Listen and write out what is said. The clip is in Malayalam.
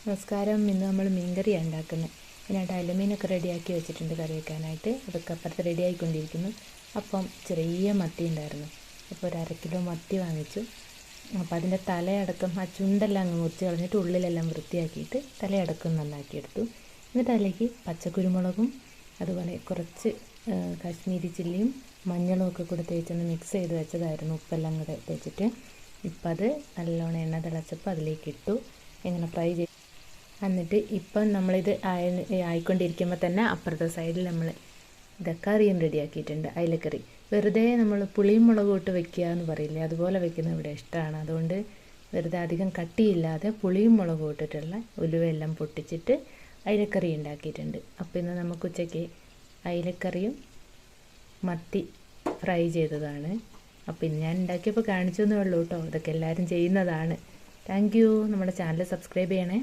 നമസ്കാരം. ഇന്ന് നമ്മൾ മീൻകറിയാണ് ഉണ്ടാക്കുന്നത്. അതിനായിട്ട് അയലമീനൊക്കെ റെഡിയാക്കി വെച്ചിട്ടുണ്ട് കറി വയ്ക്കാനായിട്ട്. അതൊക്കെ അപ്പുറത്ത് റെഡിയായിക്കൊണ്ടിരിക്കുന്നു. അപ്പം ചെറിയ മത്തി ഉണ്ടായിരുന്നു. അപ്പോൾ ഒരു 1/2 കിലോ മത്തി വാങ്ങിച്ചു. അപ്പോൾ അതിൻ്റെ തലയടക്കം ആ ചുണ്ടെല്ലാം അങ്ങ് മുറിച്ച് കളഞ്ഞിട്ട് ഉള്ളിലെല്ലാം വൃത്തിയാക്കിയിട്ട് തലയടക്കം നന്നാക്കിയെടുത്തു. എന്നിട്ട് അതിലേക്ക് പച്ചക്കുരുമുളകും അതുപോലെ കുറച്ച് കാശ്മീരി ചില്ലിയും മഞ്ഞളും ഒക്കെ കൂടെ തേച്ചൊന്ന് മിക്സ് ചെയ്ത് വെച്ചതായിരുന്നു, ഉപ്പെല്ലാം കൂടെ തേച്ചിട്ട്. ഇപ്പം അത് നല്ലോണം എണ്ണ തിളച്ചപ്പോൾ അതിലേക്ക് ഇട്ടു. ഇങ്ങനെ ഫ്രൈ ചെയ്ത് എന്നിട്ട് ഇപ്പം നമ്മളിത് ആയിക്കൊണ്ടിരിക്കുമ്പോൾ തന്നെ അപ്പുറത്തെ സൈഡിൽ നമ്മൾ കറിയും റെഡിയാക്കിയിട്ടുണ്ട്, അയിലക്കറി. വെറുതെ നമ്മൾ പുളിയും മുളകും ഇട്ട് വെക്കുക എന്ന് പറയില്ലേ, അതുപോലെ വെക്കുന്നത് ഇവിടെ ഇഷ്ടമാണ്. അതുകൊണ്ട് വെറുതെ അധികം കട്ടിയില്ലാതെ പുളിയും മുളകും ഇട്ടിട്ടുള്ള ഉലുവയെല്ലാം പൊട്ടിച്ചിട്ട് അയിലക്കറി ഉണ്ടാക്കിയിട്ടുണ്ട്. അപ്പോൾ ഇന്ന് നമുക്ക് ഉച്ചയ്ക്ക് അയിലക്കറിയും മത്തി ഫ്രൈ ചെയ്തതാണ്. അപ്പോൾ ഇന്ന് ഞാൻ ഉണ്ടാക്കിയപ്പോൾ കാണിച്ചെന്നേ ഉള്ളൂ കേട്ടോ. ഇതൊക്കെ എല്ലാവരും ചെയ്യുന്നതാണ്. Thank you. നമ്മുടെ ചാനൽ സബ്സ്ക്രൈബ് ചെയ്യണേ.